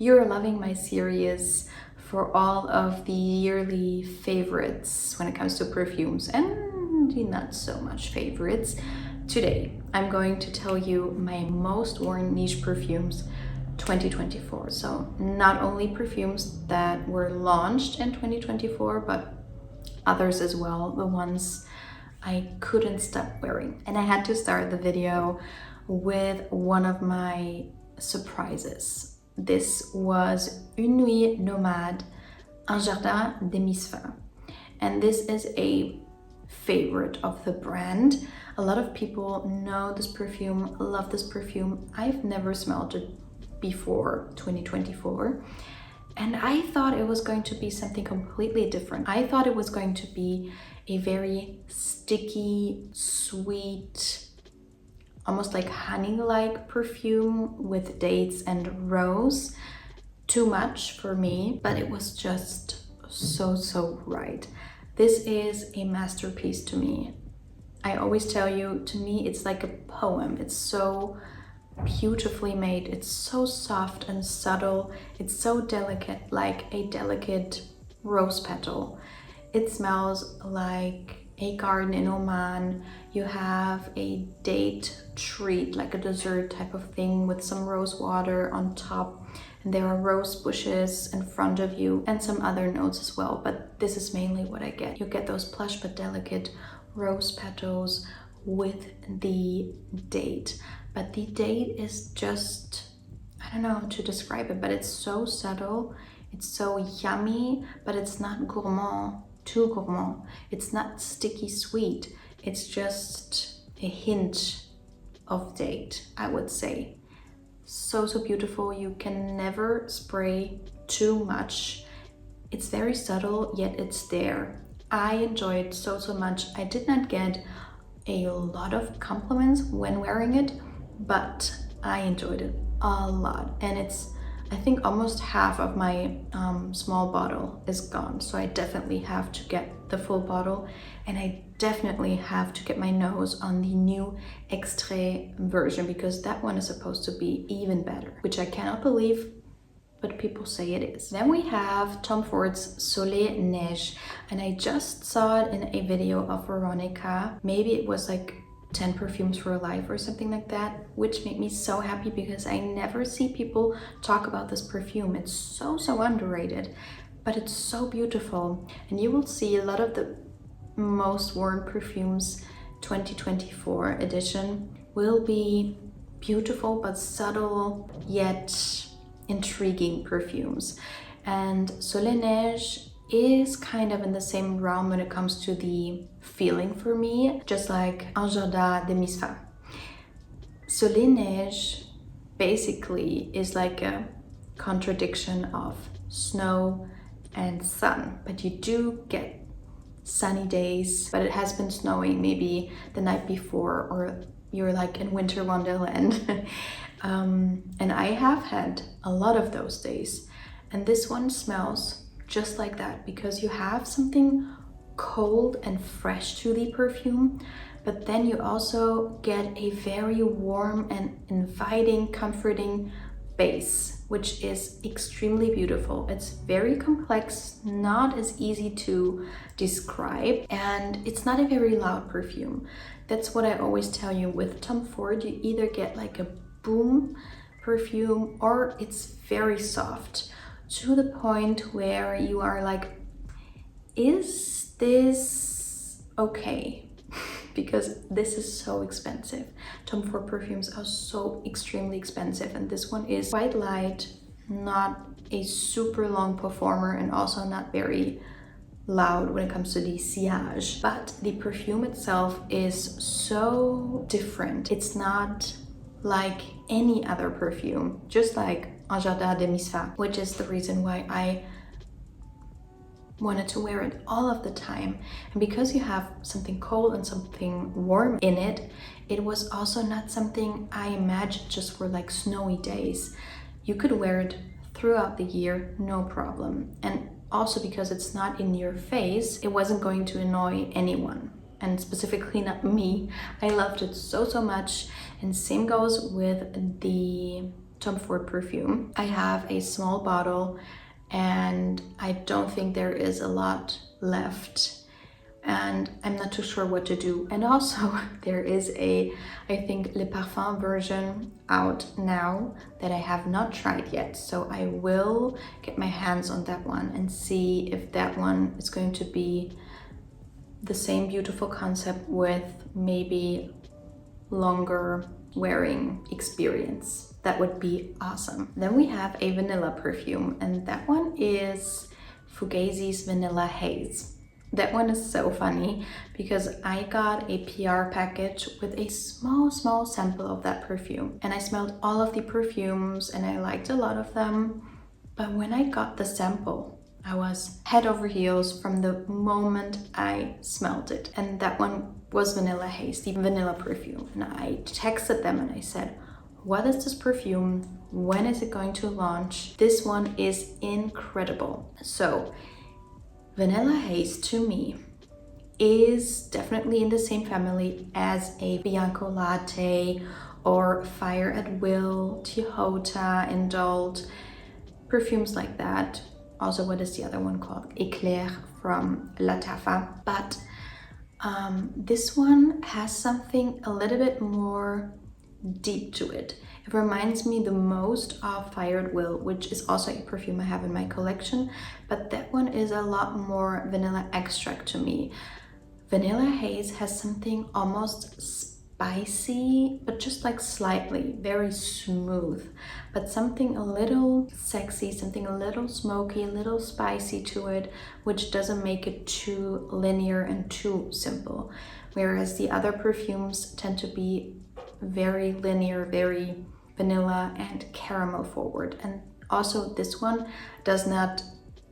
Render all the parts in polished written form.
You're loving my series for all of the yearly favorites when it comes to perfumes and the not so much favorites. Today, I'm going to tell you my most worn niche perfumes 2024. So not only perfumes that were launched in 2024, but others as well, the ones I couldn't stop wearing. And I had to start the video with one of my surprises. This was Une Nuit Nomade, un Jardin de Misfah. And this is a favorite of the brand. A lot of people know this perfume, love this perfume. I've never smelled it before 2024. And I thought it was going to be something completely different. I thought it was going to be a very sticky, sweet, almost like honey-like perfume with dates and rose. Too much for me, but it was just so right. This is a masterpiece to me. I always tell you, to me, it's like a poem. It's so beautifully made. It's so soft and subtle. It's so delicate, like a delicate rose petal. It smells like a garden in Oman. You have a date treat, like a dessert type of thing with some rose water on top. And there are rose bushes in front of you and some other notes as well. But this is mainly what I get. You get those plush but delicate rose petals with the date. But the date is just, I don't know how to describe it, but it's so subtle. It's so yummy, but it's not gourmand, too gourmand. It's not sticky sweet. It's just a hint of date, I would say. So beautiful. You can never spray too much. It's very subtle, yet it's there. I enjoy it so much. I did not get a lot of compliments when wearing it, but I enjoyed it a lot. And it's, I think, almost half of my small bottle is gone. So I definitely have to get the full bottle, and I definitely have to get my nose on the new extrait version, because that one is supposed to be even better, which I cannot believe, but people say it is. Then we have Tom Ford's Soleil, Neige, and I just saw it in a video of Veronica. Maybe it was like 10 perfumes for life or something like that, which made me so happy because I never see people talk about this perfume. It's so underrated, but it's so beautiful. And you will see a lot of the most worn perfumes 2024 edition will be beautiful but subtle yet intriguing perfumes. And Soleil Neige is kind of in the same realm when it comes to the feeling for me, just like Un Jardin de Misfah. Soleil Neige basically is like a contradiction of snow and sun, but you do get sunny days, but it has been snowing maybe the night before, or you're like in winter wonderland. And I have had a lot of those days, and this one smells just like that, because you have something cold and fresh to the perfume, but then you also get a very warm and inviting, comforting base, which is extremely beautiful. It's very complex, not as easy to describe, and it's not a very loud perfume. That's what I always tell you with Tom Ford. You either get like a boom perfume, or it's very soft, to the point where you are like, is this okay? Because this is so expensive. Tom Ford perfumes are so extremely expensive, and this one is quite light, not a super long performer, and also not very loud when it comes to the sillage. But the perfume itself is so different. It's not like any other perfume, just like Un Jardin de Misfah, which is the reason why I wanted to wear it all of the time. And because you have something cold and something warm in it, it was also not something I imagined just for like snowy days. You could wear it throughout the year, no problem. And also because it's not in your face, it wasn't going to annoy anyone, and specifically not me. I loved it so much. And same goes with the Tom Ford perfume. I have a small bottle and I don't think there is a lot left. And I'm not too sure what to do. And also there is I think Le Parfum version out now that I have not tried yet. So I will get my hands on that one and see if that one is going to be the same beautiful concept with maybe longer wearing experience. That would be awesome. Then we have a vanilla perfume, and that one is Fugazzi's Vanilla Haze. That one is so funny because I got a PR package with a small sample of that perfume, and I smelled all of the perfumes and I liked a lot of them. But when I got the sample, I was head over heels from the moment I smelled it. And that one was Vanilla Haze, the vanilla perfume. And I texted them and I said, what is this perfume? When is it going to launch? This one is incredible. So Vanilla Haze to me is definitely in the same family as a Bianco Latte or Fire at Will, Tihota, Indult, perfumes like that. Also, what is the other one called? Eclair from Latafa. But this one has something a little bit more deep to it. It reminds me the most of Fire at Will, which is also a perfume I have in my collection, but that one is a lot more vanilla extract to me. Vanilla Haze has something almost spicy, but just like slightly, very smooth, but something a little sexy, something a little smoky, a little spicy to it, which doesn't make it too linear and too simple. Whereas the other perfumes tend to be very linear, very vanilla and caramel forward. And also this one does not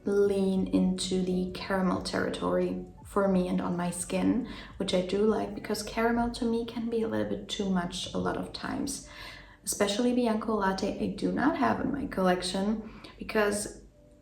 lean into the caramel territory for me and on my skin, which I do like because caramel to me can be a little bit too much a lot of times. Especially Bianco Latte I do not have in my collection because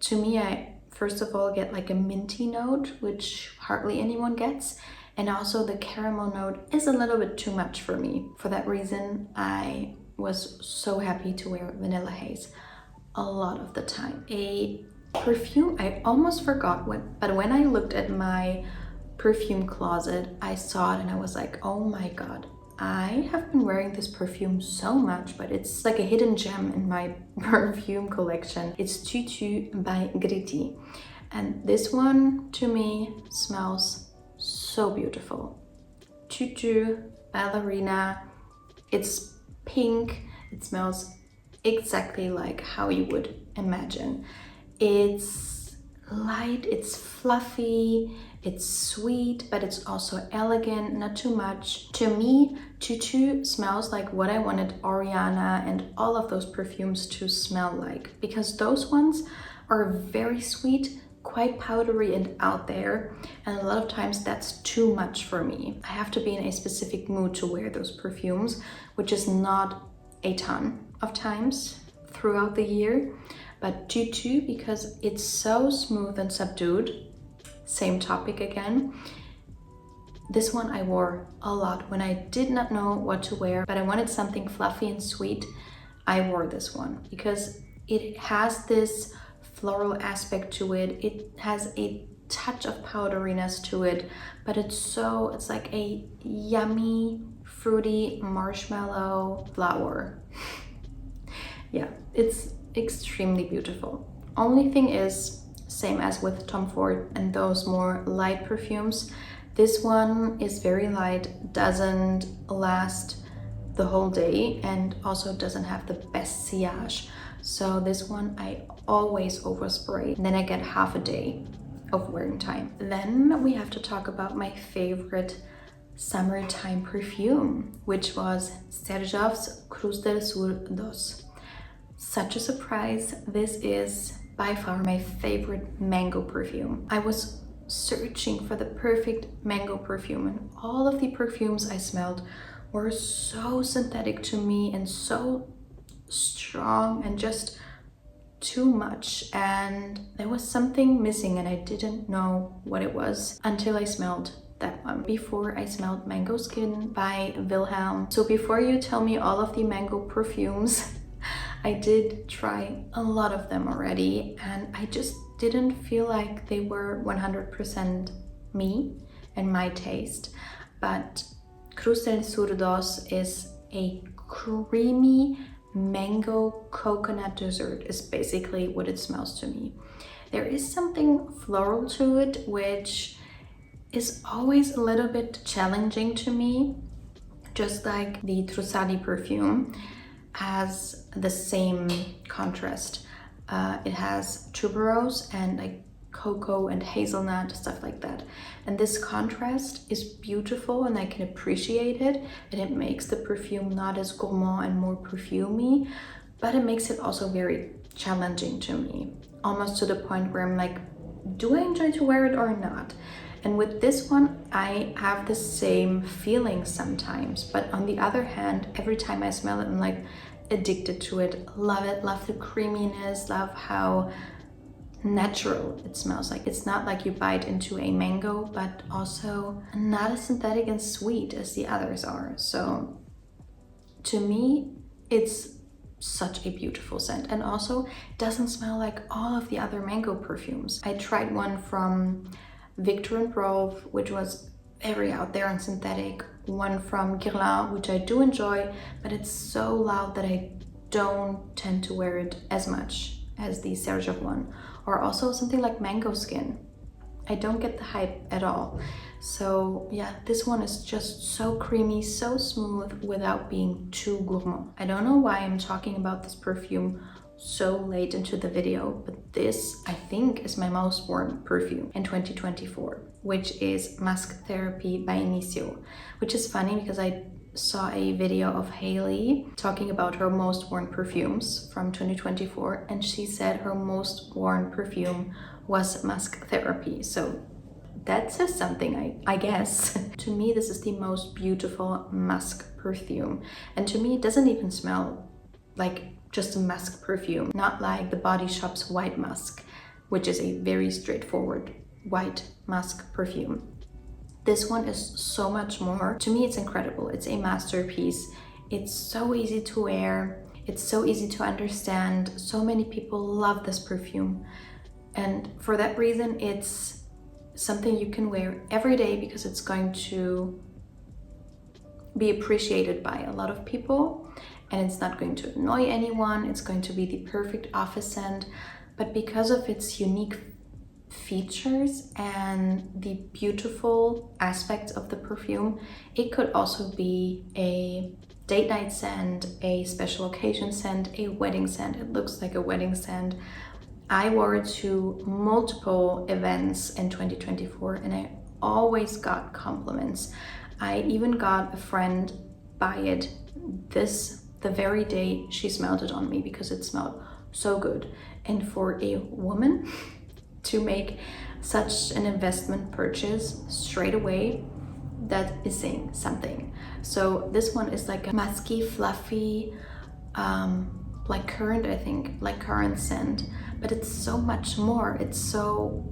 to me I first of all get like a minty note, which hardly anyone gets. And also the caramel note is a little bit too much for me. For that reason, I was so happy to wear Vanilla Haze a lot of the time. A perfume I almost forgot but when I looked at my perfume closet, I saw it and I was like, oh my god, I have been wearing this perfume so much, but it's like a hidden gem in my perfume collection. It's Tutu by Gritti. And this one to me smells so beautiful. Tutu, ballerina, it's pink, it smells exactly like how you would imagine. It's light, it's fluffy, it's sweet, but it's also elegant, not too much. To me, Tutu smells like what I wanted Oriana and all of those perfumes to smell like, because those ones are very sweet, quite powdery and out there, and a lot of times that's too much for me. I have to be in a specific mood to wear those perfumes, which is not a ton of times throughout the year. But Tutu, because it's so smooth and subdued, same topic again. This one I wore a lot when I did not know what to wear, but I wanted something fluffy and sweet. I wore this one because it has this floral aspect to it. It has a touch of powderiness to it, but it's like a yummy, fruity marshmallow flower. Yeah, it's extremely beautiful. Only thing is, same as with Tom Ford and those more light perfumes, this one is very light, doesn't last the whole day, and also doesn't have the best sillage. So this one I always overspray, and then I get half a day of wearing time. Then we have to talk about my favorite summertime perfume, which was Xerjoff's Cruz del Sur 2. Such a surprise. This is by far my favorite mango perfume. I was searching for the perfect mango perfume, and all of the perfumes I smelled were so synthetic to me and so strong and just too much, and there was something missing and I didn't know what it was until I smelled that one. Before I smelled Mango Skin by Wilhelm. So before you tell me all of the mango perfumes I did try a lot of them already, and I just didn't feel like they were 100% me and my taste. But Cruz del Surdos is a creamy mango coconut dessert, is basically what it smells to me. There is something floral to it, which is always a little bit challenging to me, just like the Trussardi perfume has the same contrast. It has tuberose and like cocoa and hazelnut, stuff like that. And this contrast is beautiful and I can appreciate it, and it makes the perfume not as gourmand and more perfumey, but it makes it also very challenging to me, almost to the point where I'm like, do I enjoy to wear it or not? And with this one, I have the same feeling sometimes, but on the other hand, every time I smell it, I'm like addicted to it, love the creaminess, love how natural it smells. Like, it's not like you bite into a mango, but also not as synthetic and sweet as the others are. So to me, it's such a beautiful scent, and also doesn't smell like all of the other mango perfumes. I tried one from Victor and Rolf, which was very out there and synthetic, one from Guerlain, which I do enjoy, but it's so loud that I don't tend to wear it as much as the Xerjoff one, or also something like Mango Skin. I don't get the hype at all. So yeah, this one is just so creamy, so smooth without being too gourmand. I don't know why I'm talking about this perfume so late into the video, but this I think is my most worn perfume in 2024, which is Musk Therapy by Initio, which is funny because I saw a video of Haley talking about her most worn perfumes from 2024, and she said her most worn perfume was Musk Therapy. So that says something, I guess. To me, this is the most beautiful musk perfume, and to me it doesn't even smell like just a musk perfume, not like the Body Shop's White Musk, which is a very straightforward white musk perfume. This one is so much more. To me, it's incredible. It's a masterpiece. It's so easy to wear. It's so easy to understand. So many people love this perfume. And for that reason, it's something you can wear every day because it's going to be appreciated by a lot of people, and it's not going to annoy anyone. It's going to be the perfect office scent, but because of its unique features and the beautiful aspects of the perfume, it could also be a date night scent, a special occasion scent, a wedding scent. It looks like a wedding scent. I wore it to multiple events in 2024 and I always got compliments. I even got a friend buy it the very day she smelled it on me because it smelled so good. And for a woman to make such an investment purchase straight away, that is saying something. So this one is like a musky, fluffy, like currant, I think, like currant scent, but it's so much more. It's so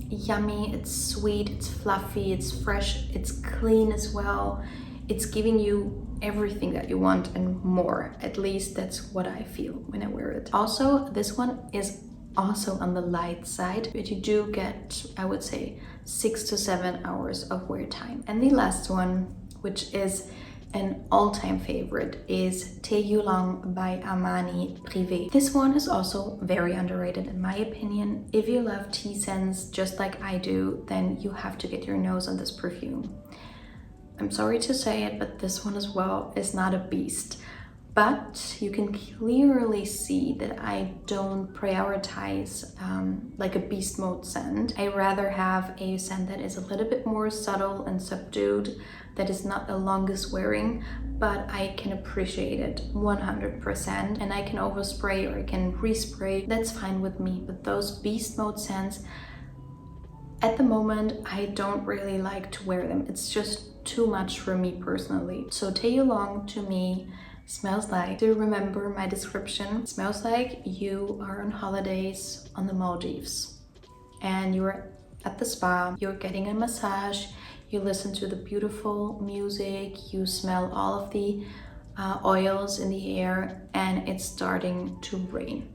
yummy, it's sweet, it's fluffy, it's fresh, it's clean as well. It's giving you everything that you want and more. At least that's what I feel when I wear it. Also, this one is also on the light side, but you do get, I would say, 6 to 7 hours of wear time. And the last one, which is an all-time favorite, is Yulong by Armani Prive. This one is also very underrated in my opinion. If you love tea scents just like I do, then you have to get your nose on this perfume. I'm sorry to say it, but this one as well is not a beast. But you can clearly see that I don't prioritize like a beast mode scent. I rather have a scent that is a little bit more subtle and subdued, that is not the longest wearing, but I can appreciate it 100%, and I can overspray or I can respray. That's fine with me. But those beast mode scents, at the moment, I don't really like to wear them. It's just too much for me personally. So Yulong to me smells like, do you remember my description? It smells like you are on holidays on the Maldives and you're at the spa, you're getting a massage, you listen to the beautiful music, you smell all of the oils in the air, and it's starting to rain.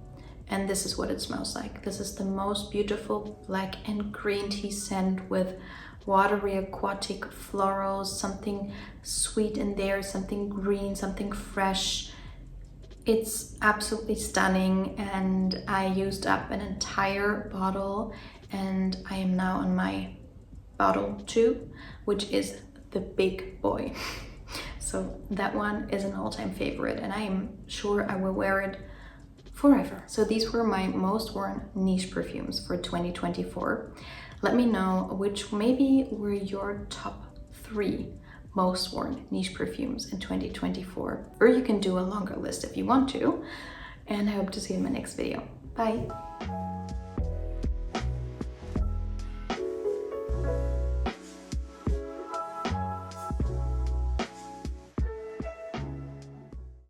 And this is what it smells like. This is the most beautiful black and green tea scent with watery aquatic florals, something sweet in there, something green, something fresh. It's absolutely stunning, and I used up an entire bottle, and I am now on my bottle 2, which is the big boy. So that one is an all-time favorite, and I am sure I will wear it forever. So these were my most worn niche perfumes for 2024. Let me know which maybe were your top 3 most worn niche perfumes in 2024, or you can do a longer list if you want to. And I hope to see you in my next video. Bye.